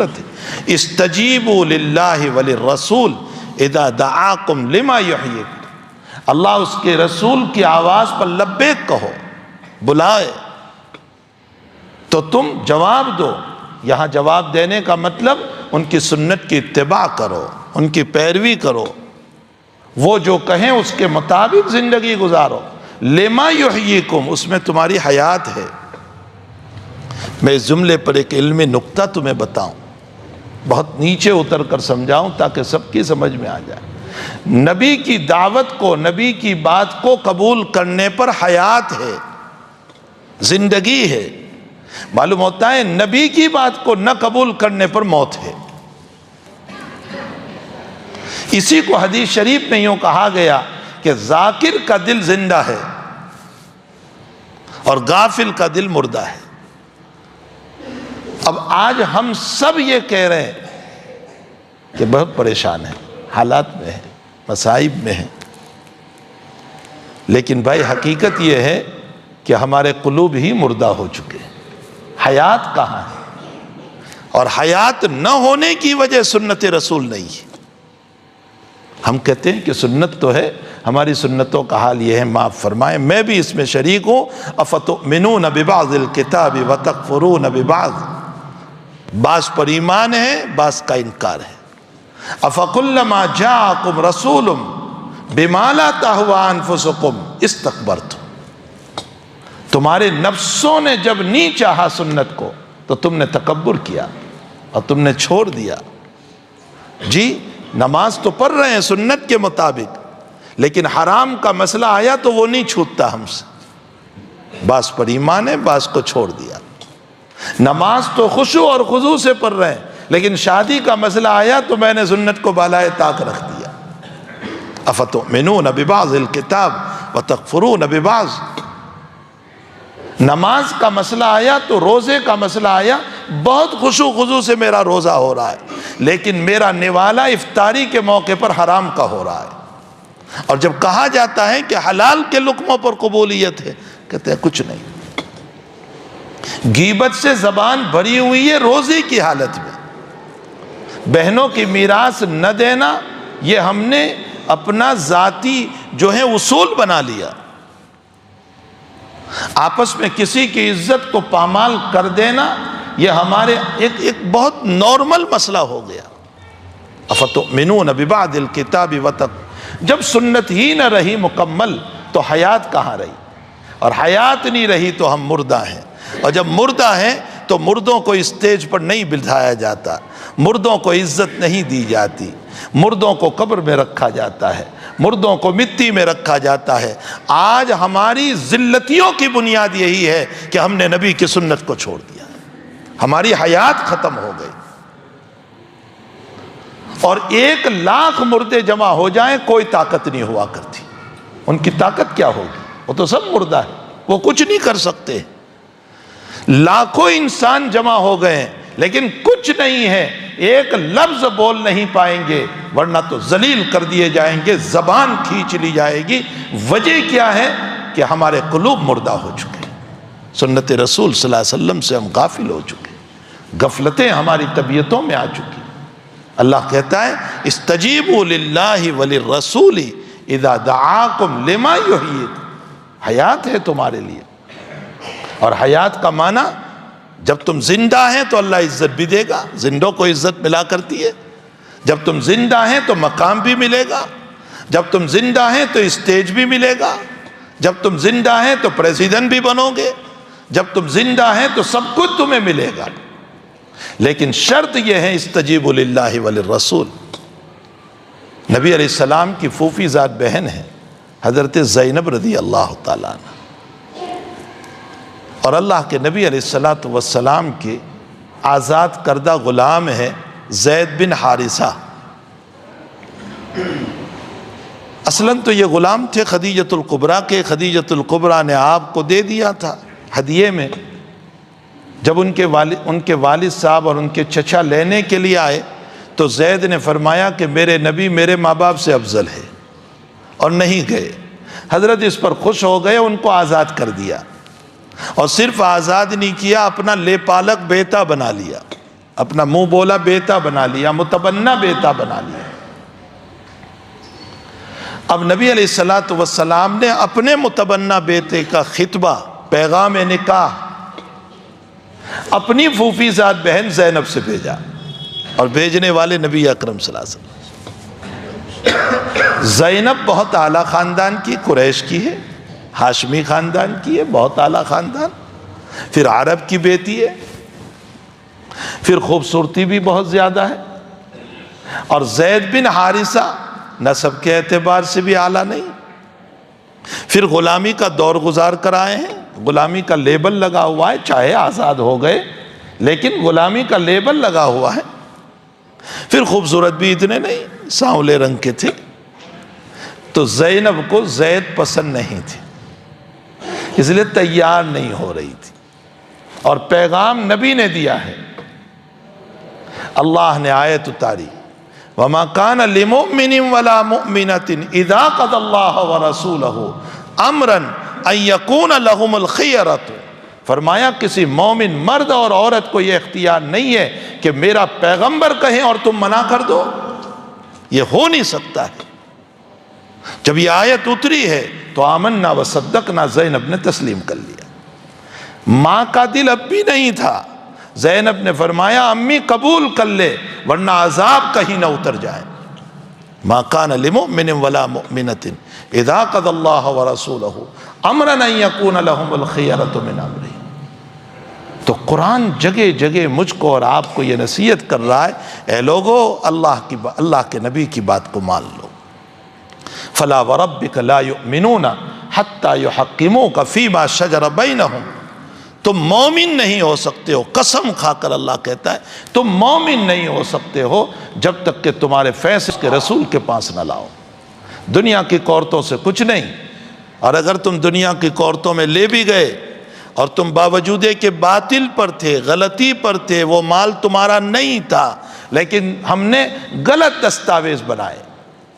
ضرورت ہے۔ استجیبوا للہ وللرسول اذا دعاکم لما یحییکم، اللہ اس کے رسول کی آواز پر لبیک کہو، بلائے تو تم جواب دو۔ یہاں جواب دینے کا مطلب ان کی سنت کی اتباع کرو، ان کی پیروی کرو، وہ جو کہیں اس کے مطابق زندگی گزارو۔ لما یحییکم، اس میں تمہاری حیات ہے۔ میں اس جملے پر ایک علمی نکتہ تمہیں بتاؤں، بہت نیچے اتر کر سمجھاؤں تاکہ سب کی سمجھ میں آ جائے۔ نبی کی دعوت کو، نبی کی بات کو قبول کرنے پر حیات ہے، زندگی ہے۔ معلوم ہوتا ہے نبی کی بات کو نہ قبول کرنے پر موت ہے۔ اسی کو حدیث شریف میں یوں کہا گیا کہ ذاکر کا دل زندہ ہے اور غافل کا دل مردہ ہے۔ اب آج ہم سب یہ کہہ رہے ہیں کہ بہت پریشان ہیں، حالات میں ہیں، مصائب میں ہیں، لیکن بھائی حقیقت یہ ہے کہ ہمارے قلوب ہی مردہ ہو چکے ہیں، حیات کہاں ہے؟ اور حیات نہ ہونے کی وجہ سنت رسول نہیں ہے۔ ہم کہتے ہیں کہ سنت تو ہے، ہماری سنتوں کا حال یہ ہے، معاف فرمائیں میں بھی اس میں شریک ہوں۔ افتؤمنون ببعض الکتاب وتکفرون ببعض، بعض پر ایمان ہے، بعض کا انکار ہے۔ افکلما جاءکم رسول بما لا تہوی انفسکم استکبرتم، تمہارے نفسوں نے جب نہیں چاہا سنت کو تو تم نے تکبر کیا اور تم نے چھوڑ دیا۔ جی نماز تو پڑھ رہے ہیں سنت کے مطابق، لیکن حرام کا مسئلہ آیا تو وہ نہیں چھوٹتا ہم سے، بعض پر ایمان ہے، بعض کو چھوڑ دیا۔ نماز تو خشوع اور خضوع سے پڑھ رہے ہیں، لیکن شادی کا مسئلہ آیا تو میں نے سنت کو بالائے طاق رکھ دیا۔ افتؤمنون ببعض الکتاب وتکفرون ببعض، نماز کا مسئلہ آیا تو روزے کا مسئلہ آیا، بہت خشوع خضوع سے میرا روزہ ہو رہا ہے، لیکن میرا نوالا افطاری کے موقع پر حرام کا ہو رہا ہے۔ اور جب کہا جاتا ہے کہ حلال کے لقموں پر قبولیت ہے، کہتے ہیں کچھ نہیں۔ غیبت سے زبان بھری ہوئی ہے روزے کی حالت میں، بہنوں کی میراث نہ دینا یہ ہم نے اپنا ذاتی جو ہے اصول بنا لیا۔ آپس میں کسی کی عزت کو پامال کر دینا یہ ہمارے ایک بہت نارمل مسئلہ ہو گیا۔ افتؤمنون ببعض الکتاب جب سنت ہی نہ رہی مکمل تو حیات کہاں رہی؟ اور حیات نہیں رہی تو ہم مردہ ہیں، اور جب مردہ ہیں تو مردوں کو اسٹیج پر نہیں بٹھایا جاتا، مردوں کو عزت نہیں دی جاتی، مردوں کو قبر میں رکھا جاتا ہے، مردوں کو مٹی میں رکھا جاتا ہے۔ آج ہماری ذلتیوں کی بنیاد یہی ہے کہ ہم نے نبی کی سنت کو چھوڑ دیا، ہماری حیات ختم ہو گئی۔ اور 1,00,000 مردے جمع ہو جائیں کوئی طاقت نہیں ہوا کرتی، ان کی طاقت کیا ہوگی؟ وہ تو سب مردہ ہے، وہ کچھ نہیں کر سکتے۔ لاکھوں انسان جمع ہو گئے لیکن کچھ نہیں ہے، ایک لفظ بول نہیں پائیں گے، ورنہ تو ذلیل کر دیے جائیں گے، زبان کھینچ لی جائے گی۔ وجہ کیا ہے؟ کہ ہمارے قلوب مردہ ہو چکے، سنت رسول صلی اللہ علیہ وسلم سے ہم غافل ہو چکے، غفلتیں ہماری طبیعتوں میں آ چکی۔ اللہ کہتا ہے استجیبوا للہ وللرسول اذا دعاکم لما یحییکم، حیات ہے تمہارے لیے۔ اور حیات کا معنی جب تم زندہ ہیں تو اللہ عزت بھی دے گا، زندوں کو عزت ملا کرتی ہے۔ جب تم زندہ ہیں تو مقام بھی ملے گا، جب تم زندہ ہیں تو اسٹیج بھی ملے گا، جب تم زندہ ہیں تو پریزیڈنٹ بھی بنو گے، جب تم زندہ ہیں تو سب کچھ تمہیں ملے گا۔ لیکن شرط یہ ہے استجیبوا للہ وللرسول۔ نبی علیہ السلام کی پھوپھی ذات بہن ہے حضرت زینب رضی اللہ تعالیٰ عنہ، اور اللہ کے نبی علیہ السلام کے آزاد کردہ غلام ہے زید بن حارثہ۔ اصلاً تو یہ غلام تھے خدیجۃ الکبریٰ کے، خدیجۃ الکبریٰ نے آپ کو دے دیا تھا ہدیے میں۔ جب ان کے والد صاحب اور ان کے چچا لینے کے لیے آئے تو زید نے فرمایا کہ میرے نبی میرے ماں باپ سے افضل ہے، اور نہیں گئے۔ حضرت اس پر خوش ہو گئے، ان کو آزاد کر دیا، اور صرف آزاد نہیں کیا، اپنا لے پالک بیٹا بنا لیا۔ اپنا منہ بولا بیٹا بنا لیا، متبنہ بیٹا بنا لیا۔ اب نبی علیہ السلام نے اپنے متبنہ بیٹے کا خطبہ، پیغام نکاح اپنی پھوپھی زاد بہن زینب سے بھیجا، اور بھیجنے والے نبی اکرم صلی اللہ علیہ وسلم۔ زینب بہت اعلیٰ خاندان کی، قریش کی ہے، ہاشمی خاندان کی ہے، بہت اعلیٰ خاندان، پھر عرب کی بیٹی ہے، پھر خوبصورتی بھی بہت زیادہ ہے، اور زید بن حارثہ نسب کے اعتبار سے بھی اعلیٰ نہیں، پھر غلامی کا دور گزار کر آئے ہیں، غلامی کا لیبل لگا ہوا ہے، چاہے آزاد ہو گئے لیکن غلامی کا لیبل لگا ہوا ہے، پھر خوبصورت بھی اتنے نہیں، سانولے رنگ کے تھے، تو زینب کو زید پسند نہیں تھی، اس لیے تیار نہیں ہو رہی تھی، اور پیغام نبی نے دیا ہے، اللہ نے آیت اتاری، وَمَا كَانَ لِمُؤْمِنٍ وَلَا مُؤْمِنَةٍ إِذَا قَضَى اللَّهُ وَرَسُولَهُ أَمْرًا أَن يَكُونَ لَهُمُ الْخِيَرَةُ، فرمایا کسی مومن مرد اور عورت کو یہ اختیار نہیں ہے کہ میرا پیغمبر کہیں اور تم منع کر دو، یہ ہو نہیں سکتا ہے۔ جب یہ آیت اتری ہے تو آمنا وصدقنا، زینب نے تسلیم کر لیا، ماں کا دل اب بھی نہیں تھا، زینب نے فرمایا امی قبول کر لے ورنہ عذاب کہیں نہ اتر جائے۔ ما کان لمؤمن ولا مؤمنۃ اذا قضى الله ورسوله امرا ان يكون لهم الخيرة من امرهم۔ تو قرآن جگہ جگہ مجھ کو اور آپ کو یہ نصیحت کر رہا ہے، اے لوگو اللہ کے نبی کی بات کو مان لو۔ فلا وربک لا یؤمنون حتی یحکموک فیما شجر بینہم، تم مومن نہیں ہو سکتے ہو، قسم کھا کر اللہ کہتا ہے تم مومن نہیں ہو سکتے ہو جب تک کہ تمہارے فیصلے کے رسول کے پاس نہ لاؤ۔ دنیا کی عورتوں سے کچھ نہیں، اور اگر تم دنیا کی عورتوں میں لے بھی گئے اور تم باوجود کہ باطل پر تھے، غلطی پر تھے، وہ مال تمہارا نہیں تھا، لیکن ہم نے غلط دستاویز بنائے،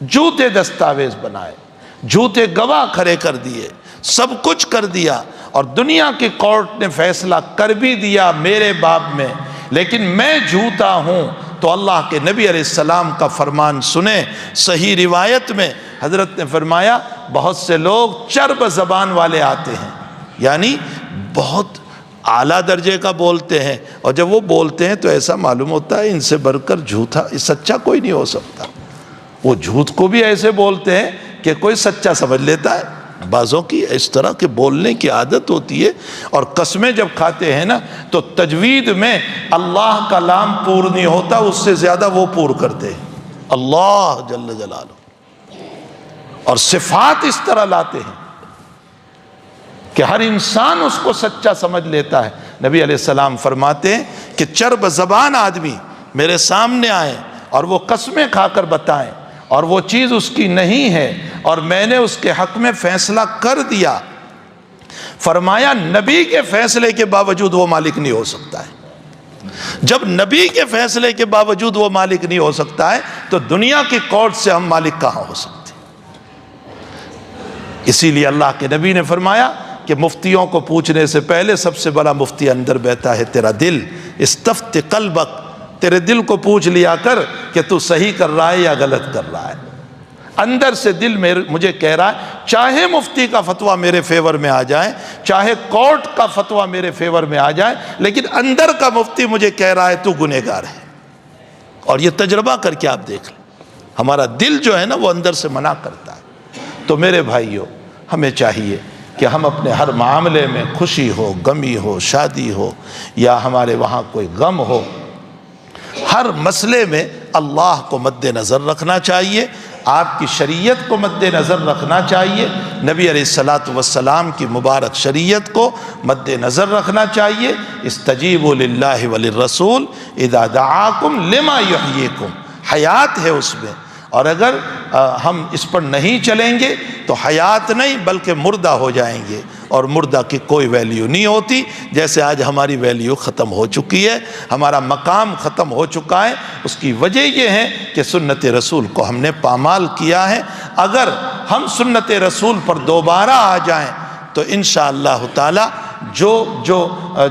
جھوٹے دستاویز بنائے، جھوٹے گواہ کھڑے کر دیے، سب کچھ کر دیا، اور دنیا کی کورٹ نے فیصلہ کر بھی دیا میرے باب میں، لیکن میں جھوٹا ہوں، تو اللہ کے نبی علیہ السلام کا فرمان سنیں۔ صحیح روایت میں حضرت نے فرمایا بہت سے لوگ چرب زبان والے آتے ہیں، یعنی بہت اعلیٰ درجے کا بولتے ہیں، اور جب وہ بولتے ہیں تو ایسا معلوم ہوتا ہے ان سے بڑھ کر جھوٹا سچا کوئی نہیں ہو سکتا۔ وہ جھوٹ کو بھی ایسے بولتے ہیں کہ کوئی سچا سمجھ لیتا ہے۔ بعضوں کی اس طرح کے بولنے کی عادت ہوتی ہے، اور قسمیں جب کھاتے ہیں نا تو تجوید میں اللہ کا لام پور نہیں ہوتا، اس سے زیادہ وہ پور کرتے ہیں، اللہ جل جلالہ، اور صفات اس طرح لاتے ہیں کہ ہر انسان اس کو سچا سمجھ لیتا ہے۔ نبی علیہ السلام فرماتے ہیں کہ چرب زبان آدمی میرے سامنے آئے اور وہ قسمیں کھا کر بتائیں اور وہ چیز اس کی نہیں ہے اور میں نے اس کے حق میں فیصلہ کر دیا، فرمایا نبی کے فیصلے کے باوجود وہ مالک نہیں ہو سکتا ہے۔ جب نبی کے فیصلے کے باوجود وہ مالک نہیں ہو سکتا ہے تو دنیا کی کورٹ سے ہم مالک کہاں ہو سکتے؟ اسی لیے اللہ کے نبی نے فرمایا کہ مفتیوں کو پوچھنے سے پہلے سب سے بڑا مفتی اندر بیٹھا ہے تیرا دل، استفت قلبک، تیرے دل کو پوچھ لیا کر کہ تو صحیح کر رہا ہے یا غلط کر رہا ہے۔ اندر سے دل مجھے کہہ رہا ہے، چاہے مفتی کا فتویٰ میرے فیور میں آ جائے، چاہے کورٹ کا فتویٰ میرے فیور میں آ جائے، لیکن اندر کا مفتی مجھے کہہ رہا ہے تو گنہگار ہے۔ اور یہ تجربہ کر کے آپ دیکھ لیں، ہمارا دل جو ہے نا وہ اندر سے منع کرتا ہے۔ تو میرے بھائیوں، ہمیں چاہیے کہ ہم اپنے ہر معاملے میں، خوشی ہو، غمی ہو، شادی ہو یا ہمارے وہاں کوئی غم ہو، ہر مسئلے میں اللہ کو مد نظر رکھنا چاہیے، آپ کی شریعت کو مد نظر رکھنا چاہیے، نبی علیہ السلام کی مبارک شریعت کو مد نظر رکھنا چاہیے۔ استجیبوا للہ وللرسول اذا دعاکم لما یحییکم، حیات ہے اس میں، اور اگر ہم اس پر نہیں چلیں گے تو حیات نہیں بلکہ مردہ ہو جائیں گے، اور مردہ کی کوئی ویلیو نہیں ہوتی، جیسے آج ہماری ویلیو ختم ہو چکی ہے، ہمارا مقام ختم ہو چکا ہے۔ اس کی وجہ یہ ہے کہ سنت رسول کو ہم نے پامال کیا ہے۔ اگر ہم سنت رسول پر دوبارہ آ جائیں تو انشاءاللہ تعالی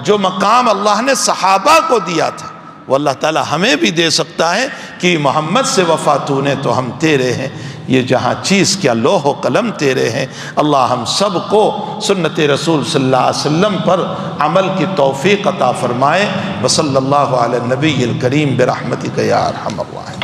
جو مقام اللہ نے صحابہ کو دیا تھا، وہ اللہ تعالیٰ ہمیں بھی دے سکتا ہے کہ محمد سے وفا تو نے تو ہم تیرے ہیں، یہ جہاں چیز کیا لوح و قلم تیرے ہیں۔ اللہ ہم سب کو سنت رسول صلی اللہ علیہ وسلم پر عمل کی توفیق عطا فرمائے۔ وصلی اللہ علی النبی الکریم برحمتک یا ارحم الراحمین۔